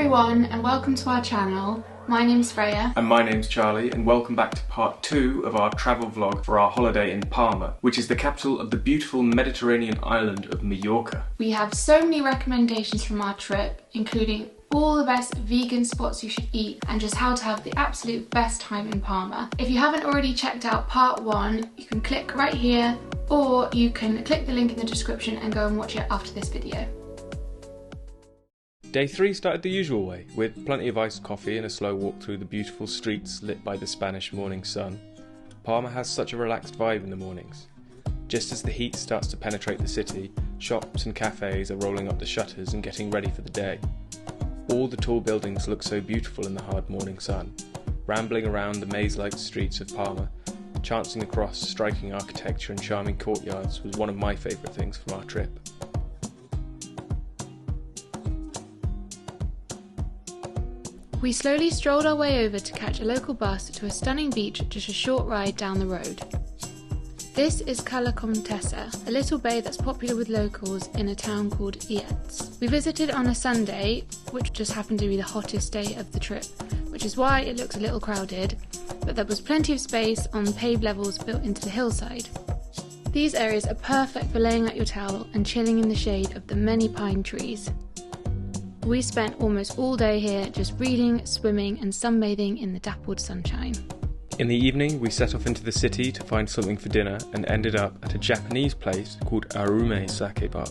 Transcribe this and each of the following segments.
everyone and welcome to our channel. My name's Freya. And my name's Charlie, and welcome back to part 2 of our travel vlog for our holiday in Palma, which is the capital of the beautiful Mediterranean island of Mallorca. We have so many recommendations from our trip, including all the best vegan spots you should eat and just how to have the absolute best time in Palma. If you haven't already checked out part 1, you can click right here, or you can click the link in the description and go and watch it after this video. Day 3 started the usual way, with plenty of iced coffee and a slow walk through the beautiful streets lit by the Spanish morning sun. Palma has such a relaxed vibe in the mornings. Just as the heat starts to penetrate the city, shops and cafes are rolling up the shutters and getting ready for the day. All the tall buildings look so beautiful in the hard morning sun. Rambling around the maze-like streets of Palma, chancing across striking architecture and charming courtyards was one of my favourite things from our trip. We slowly strolled our way over to catch a local bus to a stunning beach just a short ride down the road. This is Cala Comtessa, a little bay that's popular with locals in a town called Iets. We visited on a Sunday, which just happened to be the hottest day of the trip, which is why it looks a little crowded, but there was plenty of space on paved levels built into the hillside. These areas are perfect for laying out your towel and chilling in the shade of the many pine trees. We spent almost all day here just reading, swimming and sunbathing in the dappled sunshine. In the evening, we set off into the city to find something for dinner and ended up at a Japanese place called Arume Sake Bar.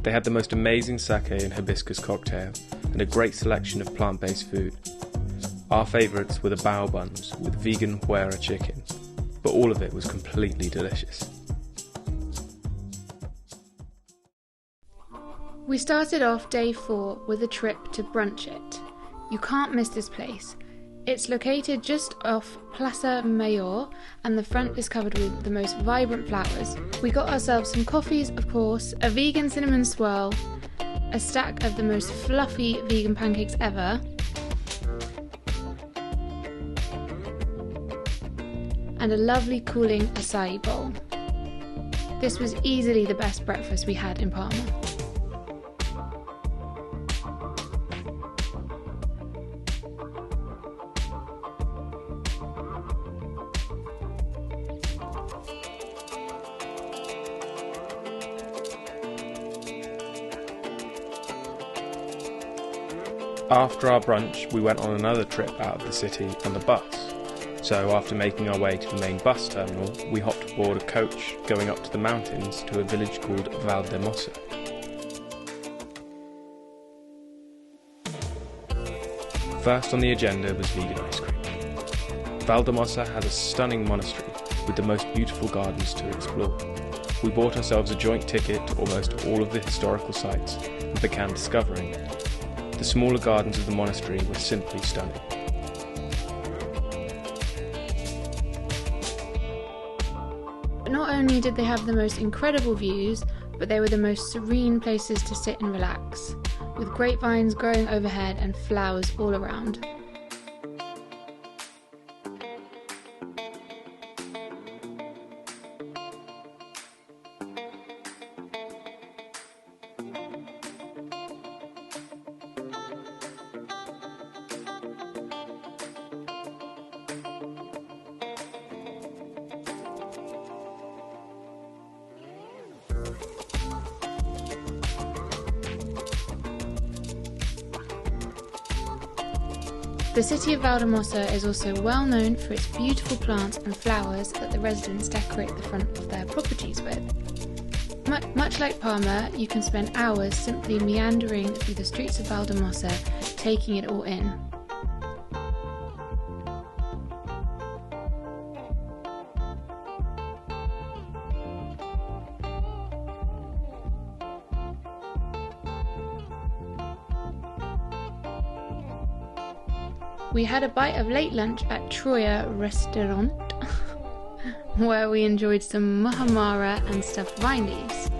They had the most amazing sake and hibiscus cocktail and a great selection of plant-based food. Our favourites were the bao buns with vegan huera chicken, but all of it was completely delicious. We started off day 4 with a trip to Brunch It. You can't miss this place. It's located just off Plaza Mayor and the front is covered with the most vibrant flowers. We got ourselves some coffees, of course, a vegan cinnamon swirl, a stack of the most fluffy vegan pancakes ever, and a lovely cooling acai bowl. This was easily the best breakfast we had in Palma. After our brunch, we went on another trip out of the city on the bus. So after making our way to the main bus terminal, we hopped aboard a coach going up to the mountains to a village called Valldemossa. First on the agenda was vegan ice cream. Valldemossa has a stunning monastery with the most beautiful gardens to explore. We bought ourselves a joint ticket to almost all of the historical sites and began discovering it. The smaller gardens of the monastery were simply stunning. But not only did they have the most incredible views, but they were the most serene places to sit and relax, with grapevines growing overhead and flowers all around. The city of Valldemossa is also well known for its beautiful plants and flowers that the residents decorate the front of their properties with. Much like Palma, you can spend hours simply meandering through the streets of Valldemossa, taking it all in. We had a bite of late lunch at Troya Restaurant, where we enjoyed some muhammara and stuffed vine leaves.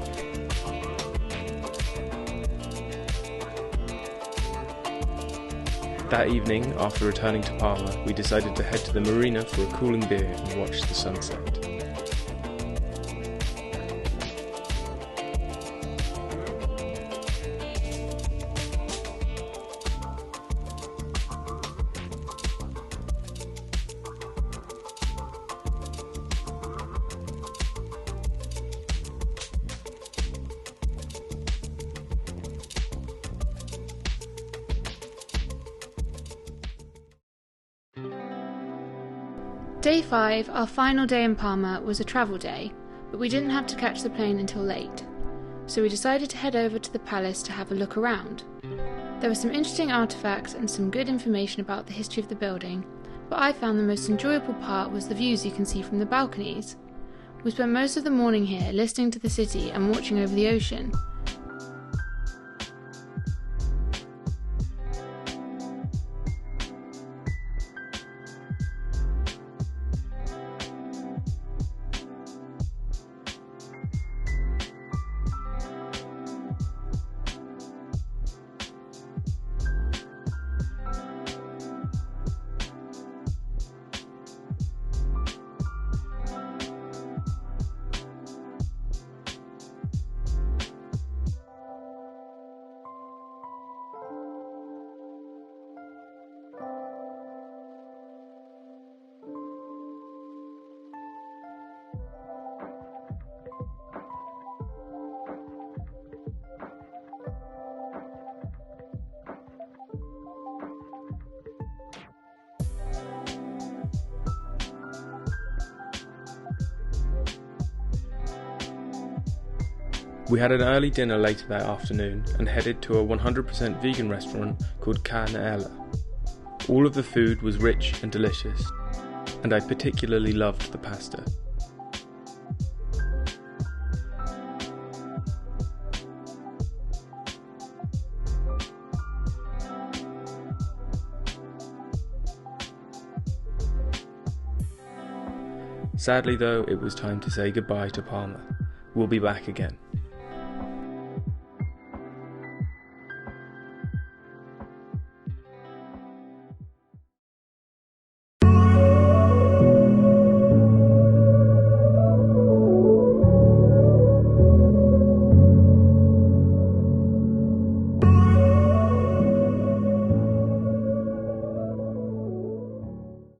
That evening, after returning to Palma, we decided to head to the marina for a cooling beer and watch the sunset. Day 5, our final day in Palma, was a travel day, but we didn't have to catch the plane until late, so we decided to head over to the palace to have a look around. There were some interesting artefacts and some good information about the history of the building, but I found the most enjoyable part was the views you can see from the balconies. We spent most of the morning here listening to the city and watching over the ocean. We had an early dinner later that afternoon and headed to a 100% vegan restaurant called Carne Ella. All of the food was rich and delicious, and I particularly loved the pasta. Sadly though, it was time to say goodbye to Palma. We'll be back again.